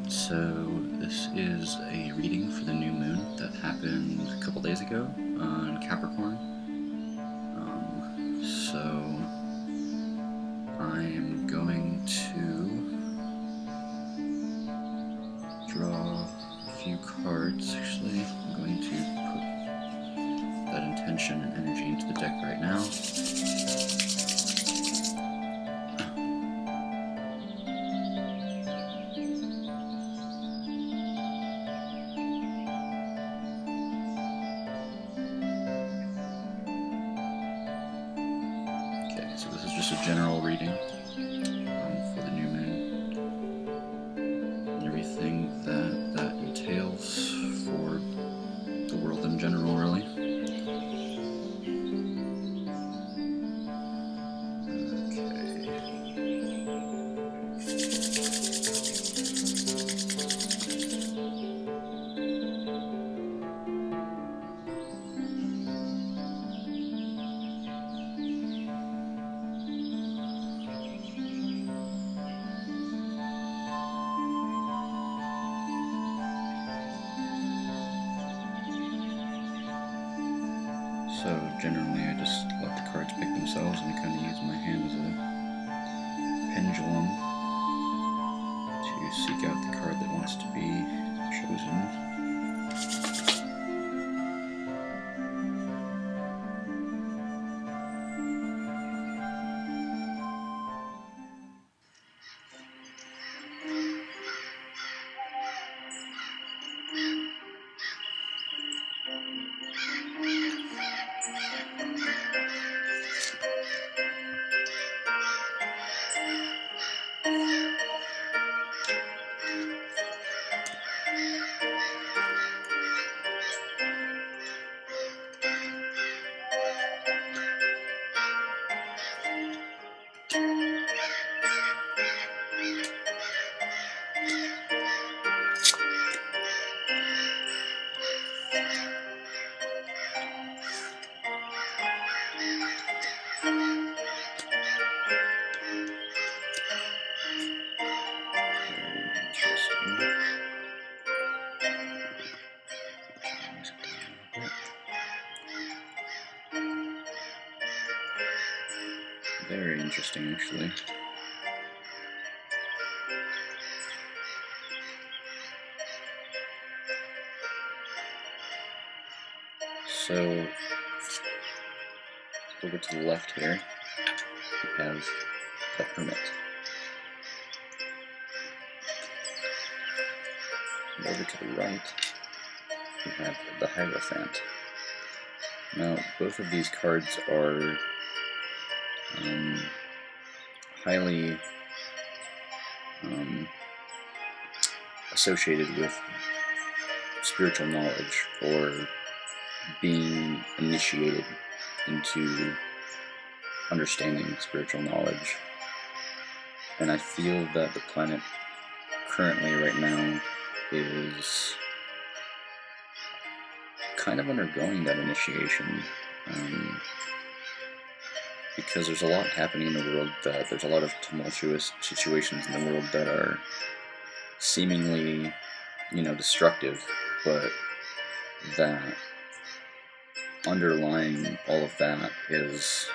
So this is a reading for the new moon that happened a couple days ago on Capricorn. So I'm going to draw a few cards. Actually, I'm going to put that intention and energy into the deck right now. Okay, so this is just a general reading for the new moon and everything that entails for the world in general, really. So generally I just let the cards pick themselves and I kind of use my hand as a pendulum to seek out the card that wants to be chosen. Very interesting, actually. So, over to the left here, we have the Hermit. And over to the right, we have the Hierophant. Now, both of these cards are highly associated with spiritual knowledge or being initiated into understanding spiritual knowledge. And I feel that the planet currently right now is kind of undergoing that initiation, because there's a lot happening in the world, that there's a lot of tumultuous situations in the world that are seemingly, destructive, but that underlying all of that is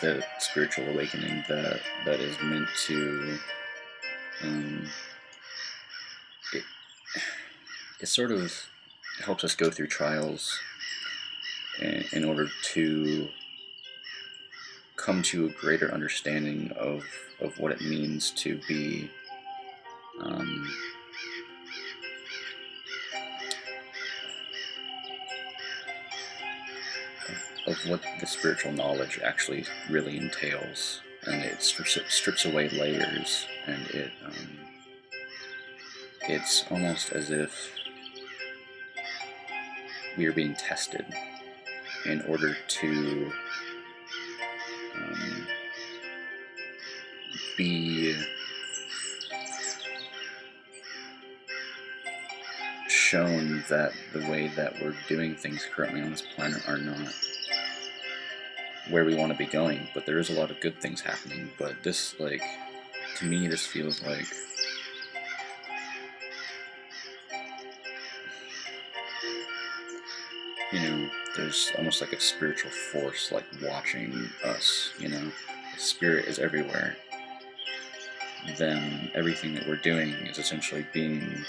that spiritual awakening that is meant to it sort of helps us go through trials in order to come to a greater understanding of what it means to be of what the spiritual knowledge actually really entails, and it strips away layers, and it's almost as if we are being tested in order to be shown that the way that we're doing things currently on this planet are not where we want to be going, but there is a lot of good things happening. But this, like, to me, this feels like there's almost like a spiritual force like watching us, If spirit is everywhere, then everything that we're doing is essentially being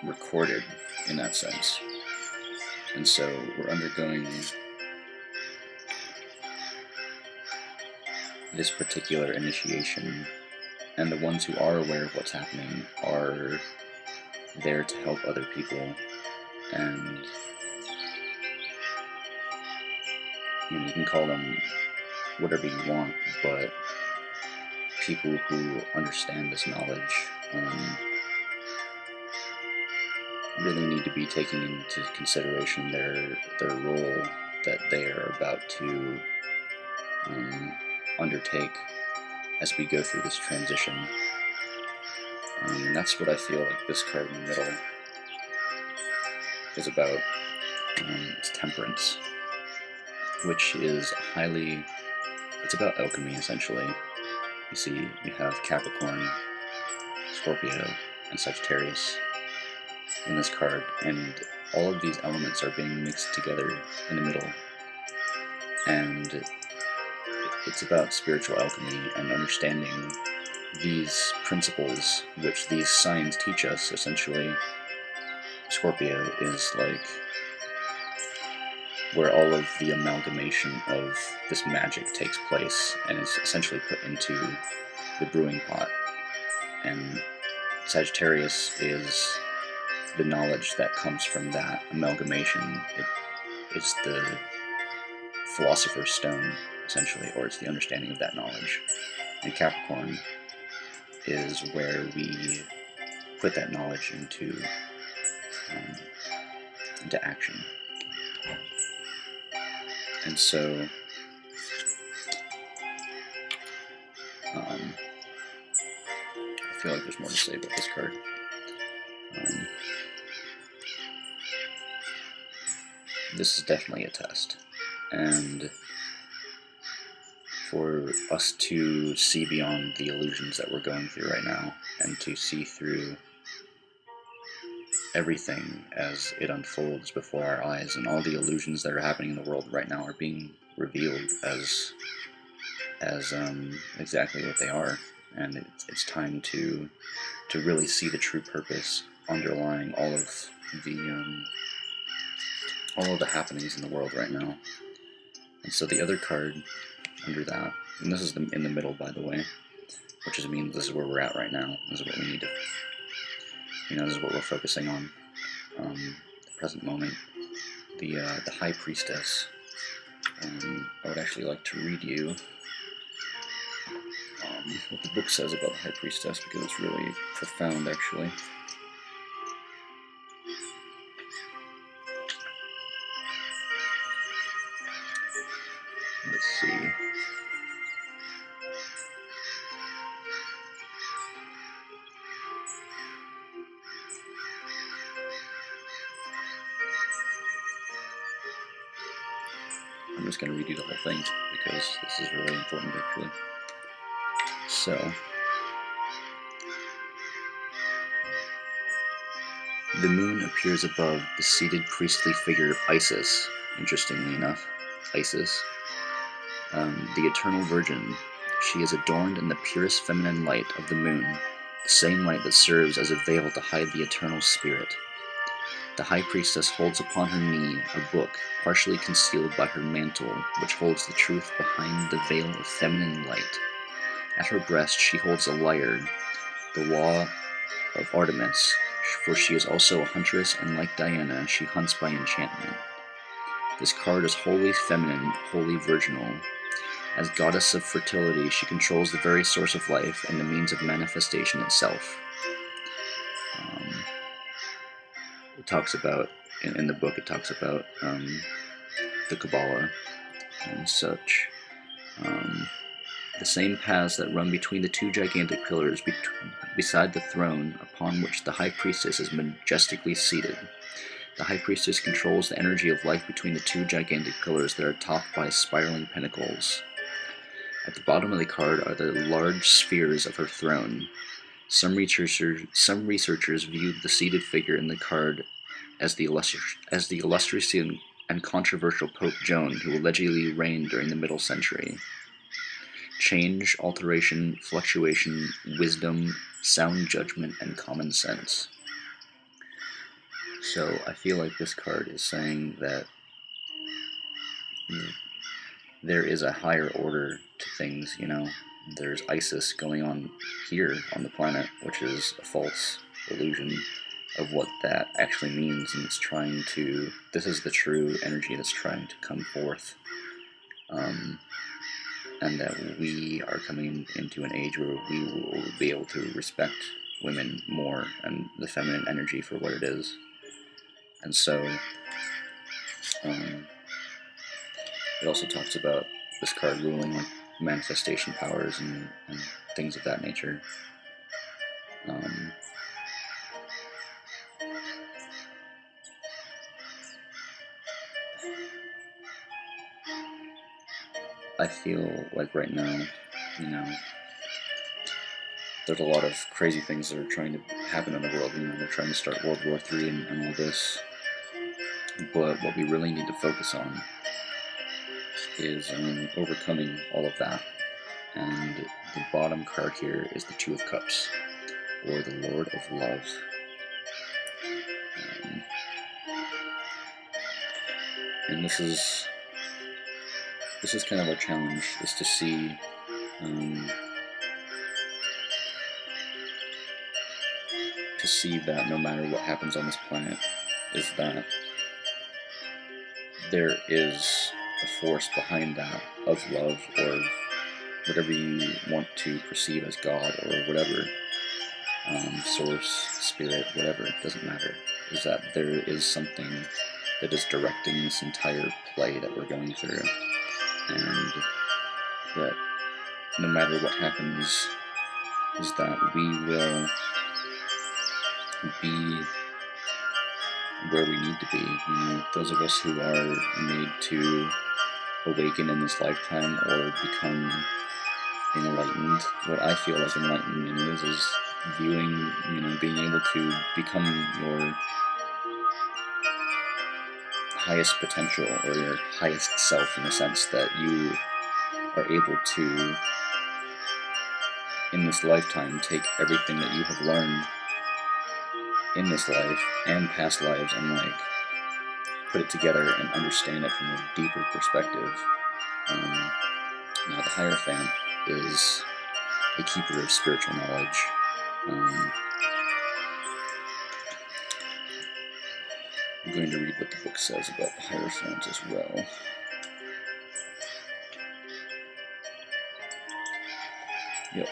recorded in that sense. And so we're undergoing this particular initiation, and the ones who are aware of what's happening are there to help other people, and you can call them whatever you want, but people who understand this knowledge really need to be taking into consideration their role that they are about to undertake as we go through this transition. And that's what I feel like this card in the middle is about. It's Temperance, which is it's about alchemy, essentially. You see, you have Capricorn, Scorpio, and Sagittarius in this card, and all of these elements are being mixed together in the middle. And it's about spiritual alchemy and understanding these principles which these signs teach us. Essentially, Scorpio is like where all of the amalgamation of this magic takes place and is essentially put into the brewing pot. And Sagittarius is the knowledge that comes from that amalgamation. It's the philosopher's stone, essentially, or it's the understanding of that knowledge. And Capricorn is where we put that knowledge into action. And so I feel like there's more to say about this card. This is definitely a test, and for us to see beyond the illusions that we're going through right now, and to see through everything as it unfolds before our eyes, and all the illusions that are happening in the world right now are being revealed as exactly what they are. And it's time to really see the true purpose underlying all of the happenings in the world right now. And so the other card under that, and this is in the middle, by the way, which means this is where we're at right now. This is what we need to, this is what we're focusing on, the present moment. The High Priestess. I would actually like to read you what the book says about the High Priestess, because it's really profound, actually. Let's see. I'm just going to read you the whole thing, because this is really important, actually. So, the moon appears above the seated priestly figure of Isis, interestingly enough, Isis, the eternal virgin. She is adorned in the purest feminine light of the moon, the same light that serves as a veil to hide the eternal spirit. The High Priestess holds upon her knee a book, partially concealed by her mantle, which holds the truth behind the veil of feminine light. At her breast she holds a lyre, the law of Artemis, for she is also a huntress, and like Diana, she hunts by enchantment. This card is wholly feminine, wholly virginal. As goddess of fertility, she controls the very source of life and the means of manifestation itself. It talks about, in the book, it talks about the Kabbalah and such. The same paths that run between the two gigantic pillars beside the throne upon which the High Priestess is majestically seated. The High Priestess controls the energy of life between the two gigantic pillars that are topped by spiraling pinnacles. At the bottom of the card are the large spheres of her throne. Some researchers viewed the seated figure in the card as the illustrious and controversial Pope Joan, who allegedly reigned during the Middle Century. Change, alteration, fluctuation, wisdom, sound judgment, and common sense. So I feel like this card is saying that there is a higher order to things, you know. There's ISIS going on here on the planet, which is a false illusion of what that actually means, and it's trying to, this is the true energy that's trying to come forth, and that we are coming into an age where we will be able to respect women more and the feminine energy for what it is. And so it also talks about this card ruling like manifestation powers and things of that nature. I feel like right now, you know, there's a lot of crazy things that are trying to happen in the world. You know, they're trying to start World War III and all this. But what we really need to focus on is overcoming all of that. And the bottom card here is the Two of Cups, or the Lord of Love. And this is kind of our challenge, is to see that no matter what happens on this planet, is that there is a force behind that of love, or whatever you want to perceive as God, or whatever, source, spirit, whatever, it doesn't matter, is that there is something that is directing this entire play that we're going through, and that no matter what happens, is that we will be where we need to be. You know, those of us who are made to awaken in this lifetime or become enlightened, what I feel like enlightenment is viewing, you know, being able to become your highest potential, or your highest self, in the sense that you are able to, in this lifetime, take everything that you have learned in this life and past lives and like put it together and understand it from a deeper perspective. Now the Hierophant is a keeper of spiritual knowledge. I'm going to read what the book says about the Hierophant as well. Yep.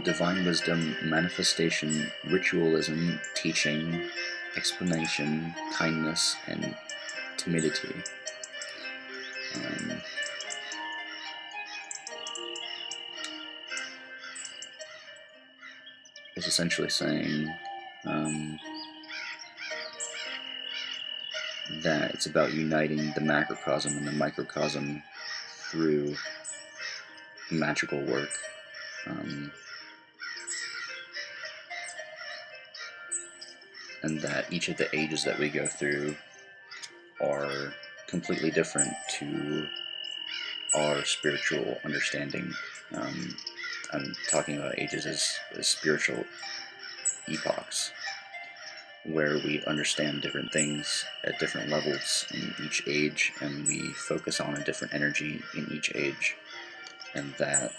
Divine wisdom, manifestation, ritualism, teaching, explanation, kindness, and timidity. It's essentially saying that it's about uniting the macrocosm and the microcosm through magical work. And that each of the ages that we go through are completely different to our spiritual understanding. I'm talking about ages as spiritual epochs, where we understand different things at different levels in each age, and we focus on a different energy in each age, and that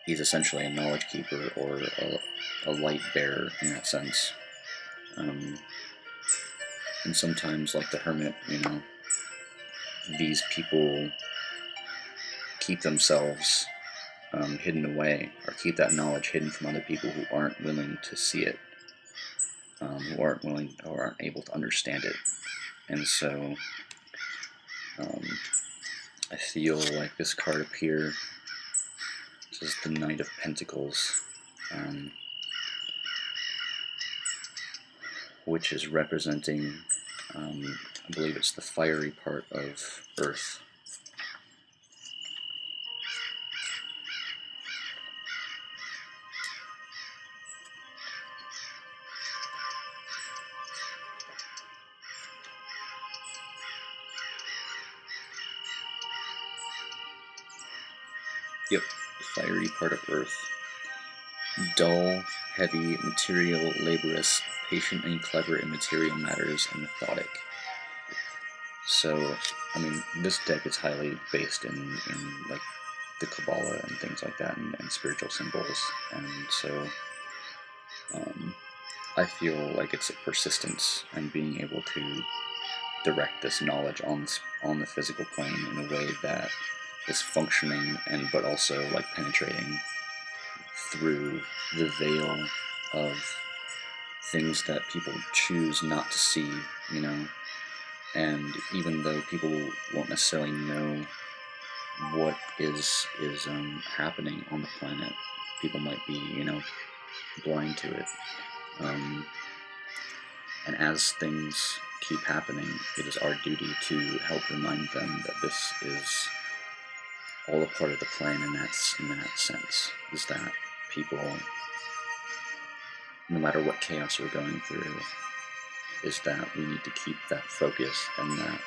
he's essentially a knowledge keeper, or a light bearer in that sense. And sometimes, like the Hermit, you know, these people keep themselves hidden away, or keep that knowledge hidden from other people who aren't willing to see it, who aren't willing or aren't able to understand it. And so I feel like this card up here, this is the Knight of Pentacles. which is representing, I believe it's the fiery part of Earth. Yep, the fiery part of Earth. Dull, heavy, material, laborious, patient and clever in material matters, and methodic. So, I mean, this deck is highly based in like the Kabbalah and things like that, and spiritual symbols, and so I feel like it's a persistence and being able to direct this knowledge on the physical plane in a way that is functioning and but also like penetrating through the veil of things that people choose not to see, you know. And even though people won't necessarily know what is happening on the planet, people might be, you know, blind to it. And as things keep happening, it is our duty to help remind them that this is all a part of the plan. In that sense, is that people, no matter what chaos we're going through, is that we need to keep that focus and that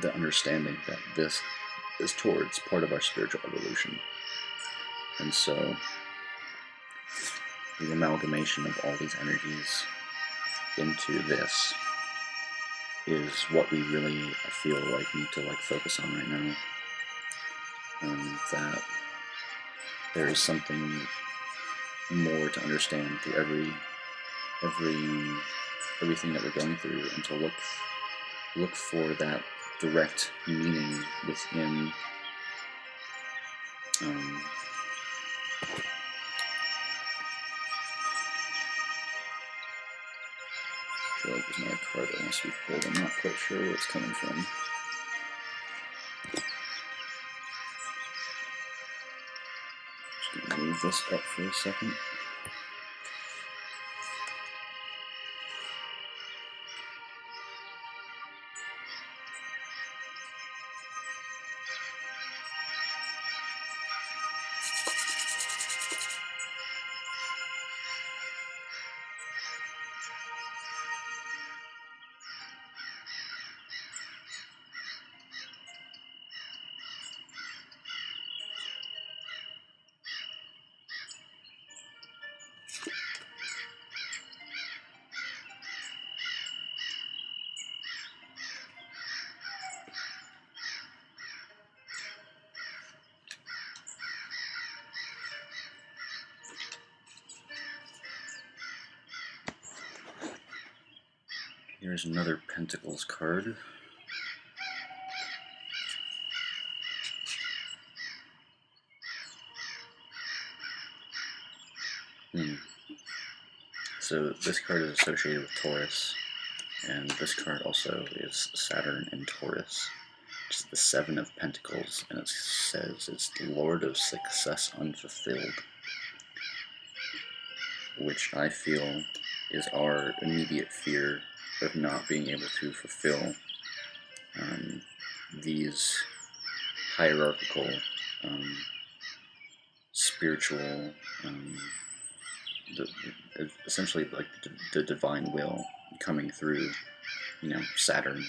the understanding that this is towards part of our spiritual evolution. And so the amalgamation of all these energies into this is what we really, I feel like, need to like focus on right now. That there is something more to understand through everything that we're going through, and to look for that direct meaning within I feel like there's another card that wants to be pulled. I'm not quite sure where it's coming from. Just gonna move this up for a second. Here's another Pentacles card. So this card is associated with Taurus, and this card also is Saturn in Taurus, which is the Seven of Pentacles, and it says it's the Lord of Success Unfulfilled, which I feel is our immediate fear of not being able to fulfill these hierarchical, spiritual, essentially like the divine will coming through, you know, Saturn,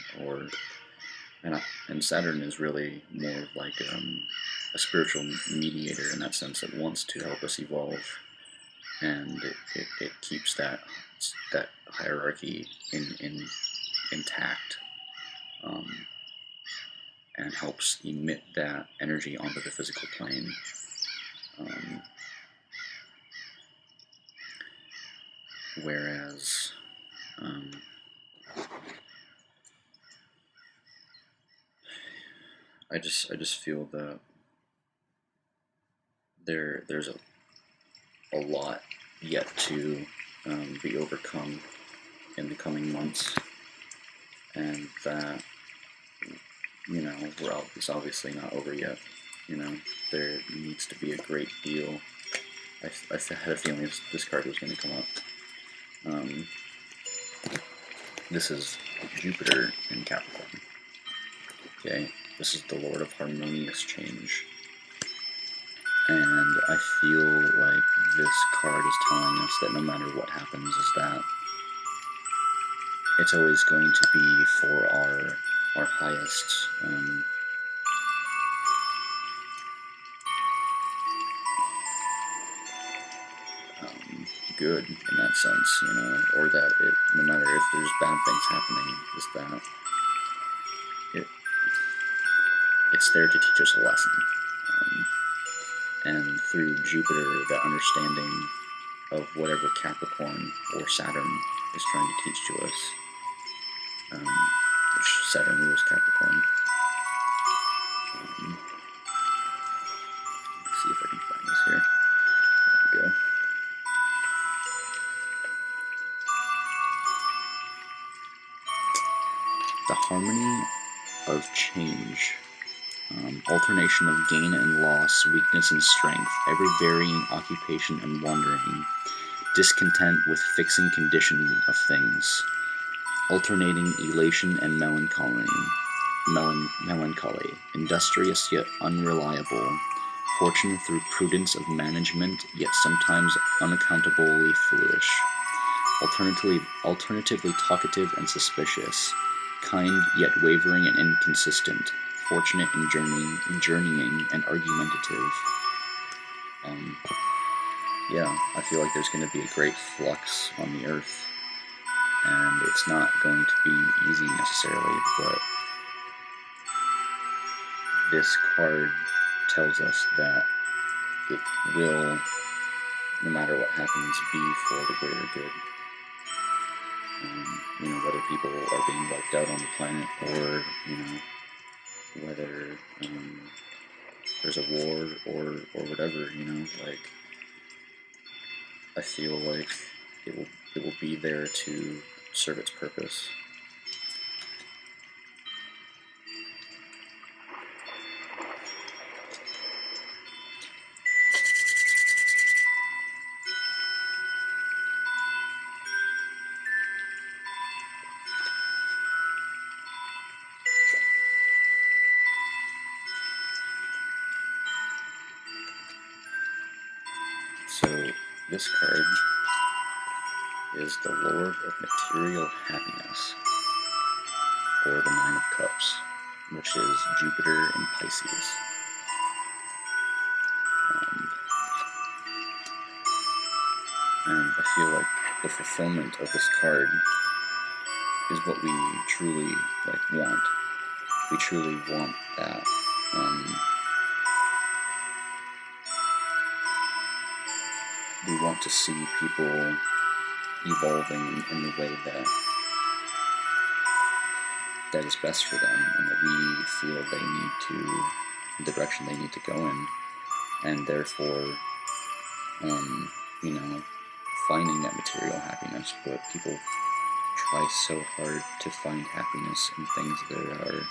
and Saturn is really more of like a spiritual mediator in that sense. It wants to help us evolve, and it keeps that hierarchy intact, and helps emit that energy onto the physical plane. Whereas I just feel that there's a lot yet to be overcome in the coming months, and that, you know, it's obviously not over yet. You know, there needs to be a great deal. I had a feeling this card was going to come up. this is Jupiter in Capricorn. Okay, this is the Lord of Harmonious Change. And I feel like this card is telling us that no matter what happens, is that it's always going to be for our highest good in that sense, you know, or that no matter if there's bad things happening, is that it's there to teach us a lesson. And through Jupiter, the understanding of whatever Capricorn or Saturn is trying to teach to us, which Saturn rules Capricorn. Let's see if I can find this here. There we go. The harmony of change, alternation of gain and loss, weakness and strength, ever varying occupation and wandering, discontent with fixing condition of things, alternating elation and melancholy, industrious yet unreliable, fortunate through prudence of management, yet sometimes unaccountably foolish, alternatively talkative and suspicious, kind yet wavering and inconsistent, fortunate in journeying and argumentative. Yeah, I feel like there's going to be a great flux on the earth, and it's not going to be easy necessarily, but this card tells us that it will, no matter what happens, be for the greater good. You know, whether people are being wiped out on the planet, or, you know, whether there's a war or whatever, you know, like, I feel like it will be there to serve its purpose. So this card is the Lord of Material Happiness, or the Nine of Cups, which is Jupiter in Pisces. And I feel like the fulfillment of this card is what we truly want. We truly want that. We want to see people evolving in the way that is best for them, and that we feel they need to, the direction they need to go in, and therefore, you know, finding that material happiness. But people try so hard to find happiness in things that are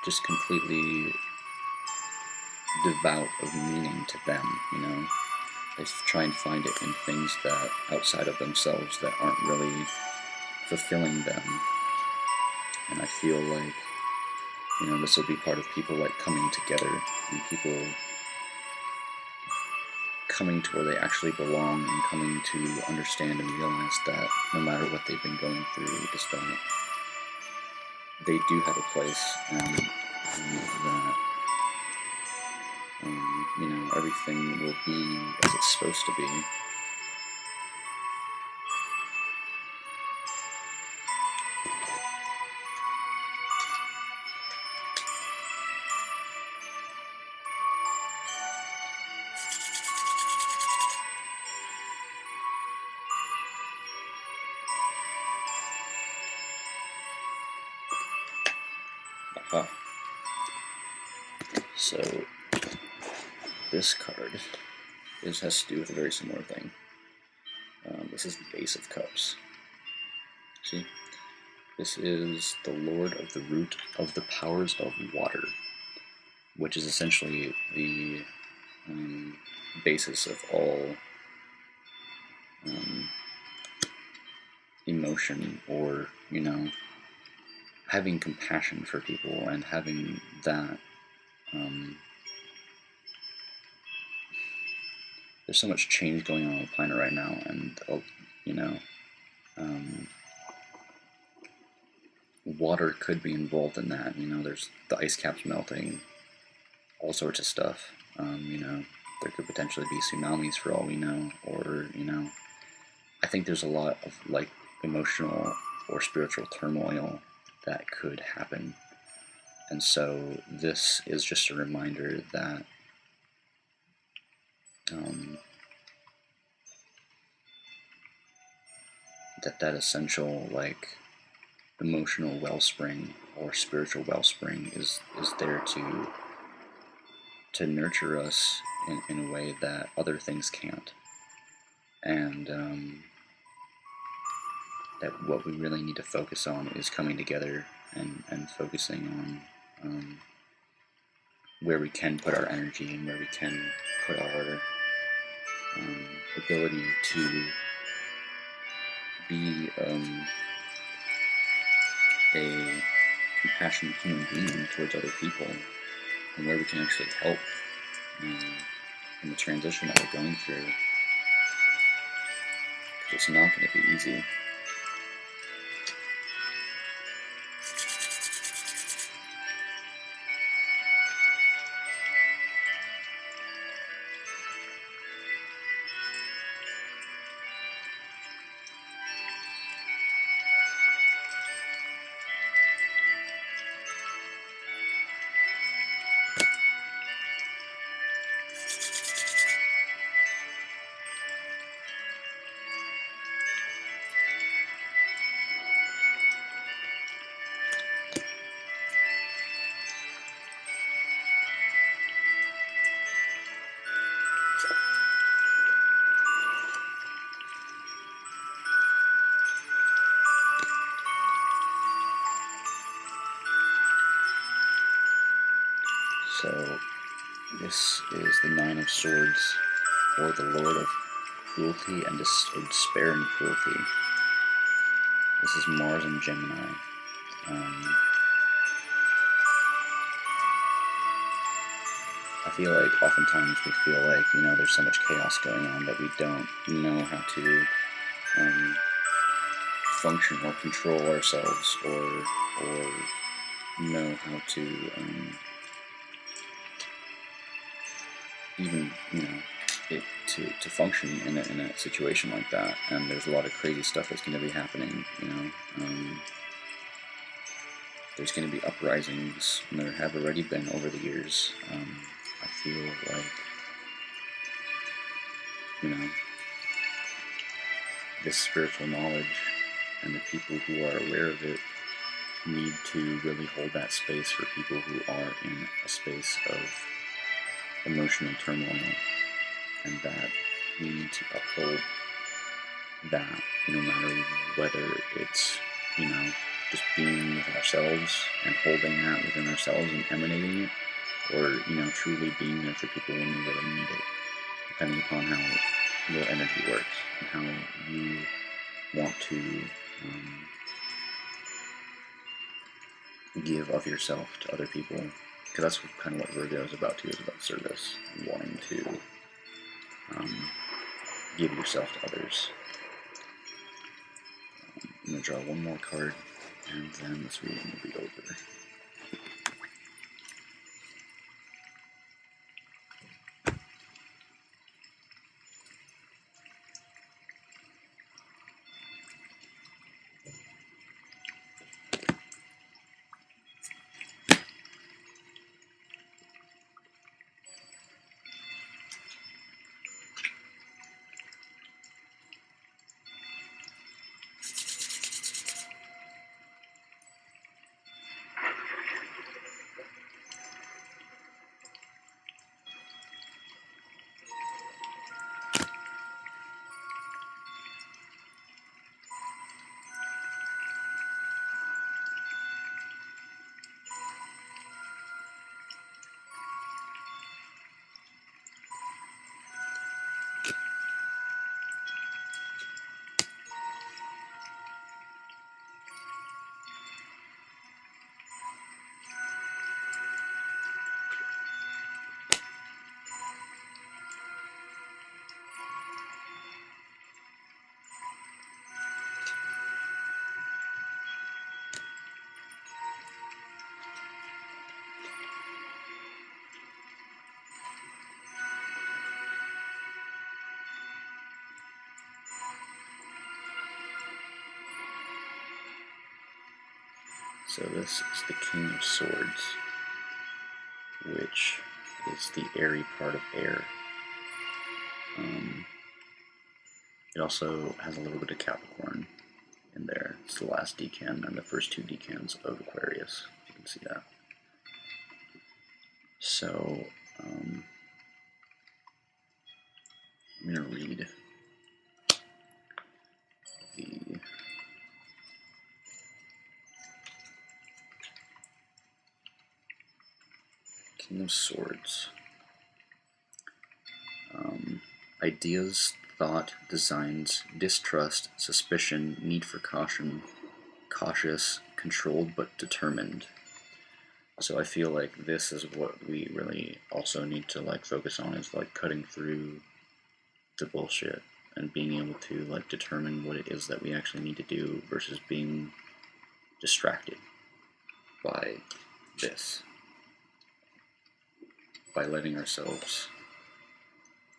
just completely devout of meaning to them, you know. They try and find it in things that outside of themselves that aren't really fulfilling them. And I feel like, you know, this will be part of people like coming together, and people coming to where they actually belong, and coming to understand and realize that no matter what they've been going through, is that they do have a place, and that you know, everything will be as it's supposed to be. Aha. So this card has to do with a very similar thing. This is the Ace of Cups. See? This is the Lord of the Root of the Powers of Water, which is essentially the basis of all emotion, or, you know, having compassion for people and having that. There's so much change going on the planet right now, and you know, water could be involved in that. You know, there's the ice caps melting, all sorts of stuff. You know, there could potentially be tsunamis for all we know, or, you know, I think there's a lot of like emotional or spiritual turmoil that could happen. And so this is just a reminder that that essential, like, emotional wellspring or spiritual wellspring is there to nurture us in a way that other things can't. And that what we really need to focus on is coming together and focusing on where we can put our energy and where we can put our ability to be a compassionate human being towards other people, and where we can actually help in the transition that we're going through. Because it's not going to be easy. So this is the Nine of Swords, or the Lord of Cruelty and Despair and Cruelty. This is Mars and Gemini. I feel like oftentimes we feel like, you know, there's so much chaos going on that we don't know how to function or control ourselves, or know how to even, you know, to function in a situation like that. And there's a lot of crazy stuff that's going to be happening, you know. There's going to be uprisings, and there have already been over the years. I feel like, you know, this spiritual knowledge and the people who are aware of it need to really hold that space for people who are in a space of emotional turmoil, and that we need to uphold that, no matter whether it's, you know, just being with ourselves and holding that within ourselves and emanating it, or, you know, truly being there for people when they really need it, depending upon how your energy works and how you want to give of yourself to other people. Because that's kind of what Virgo is about too, is about service and wanting to give yourself to others. I'm going to draw one more card, and then this reading will be over. So this is the King of Swords, which is the airy part of air. It also has a little bit of Capricorn in there. It's the last decan and the first two decans of Aquarius. You can see that. So, I'm going to read the King of Swords. Ideas, thought, designs, distrust, suspicion, need for caution, cautious, controlled but determined. So I feel like this is what we really also need to like focus on, is like cutting through the bullshit and being able to like determine what it is that we actually need to do versus being distracted by this, by letting ourselves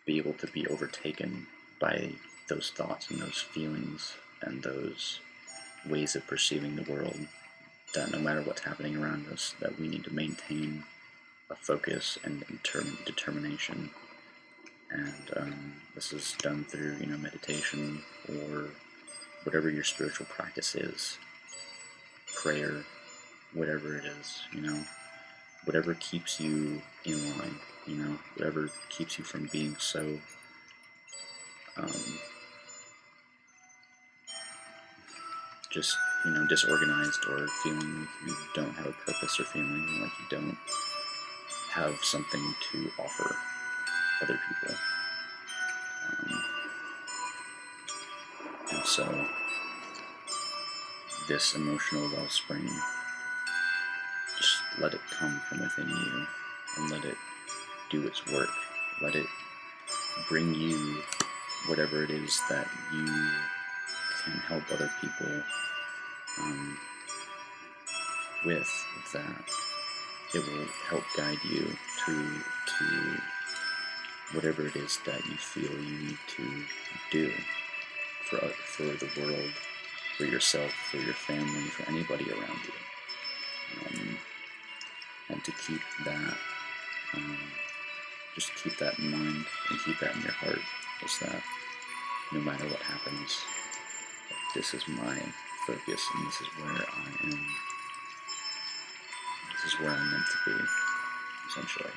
be able to be overtaken by those thoughts and those feelings and those ways of perceiving the world, that no matter what's happening around us, that we need to maintain a focus and determination. And this is done through, meditation or whatever your spiritual practice is, prayer, whatever it is, whatever keeps you in line, whatever keeps you from being so just, disorganized, or feeling like you don't have a purpose, or feeling like you don't have something to offer other people. And so this emotional wellspring, just let it come from within you and let it do its work. Let it bring you whatever it is that you can help other people with, that it will help guide you to whatever it is that you feel you need to do for the world, for yourself, for your family, for anybody around you. And to keep that, just keep that in mind and keep that in your heart, is that no matter what happens, this is my focus and this is where I am. This is where I'm meant to be, essentially.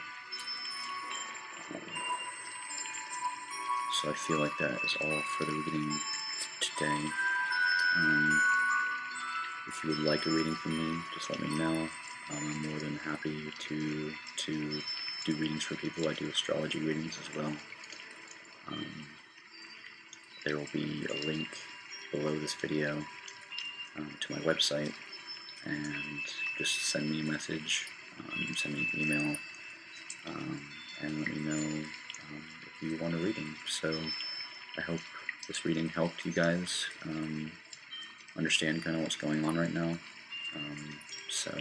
So I feel like that is all for the reading today. If you would like a reading from me, just let me know. I'm more than happy to do readings for people. I do astrology readings as well. There will be a link below this video to my website, and just send me a message, send me an email, and let me know if you want a reading. So I hope this reading helped you guys understand kind of what's going on right now. So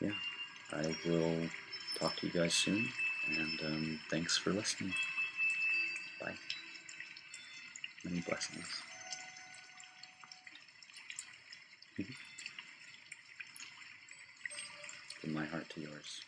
yeah, I will talk to you guys soon, and thanks for listening. Bye. Many blessings. From my heart to yours.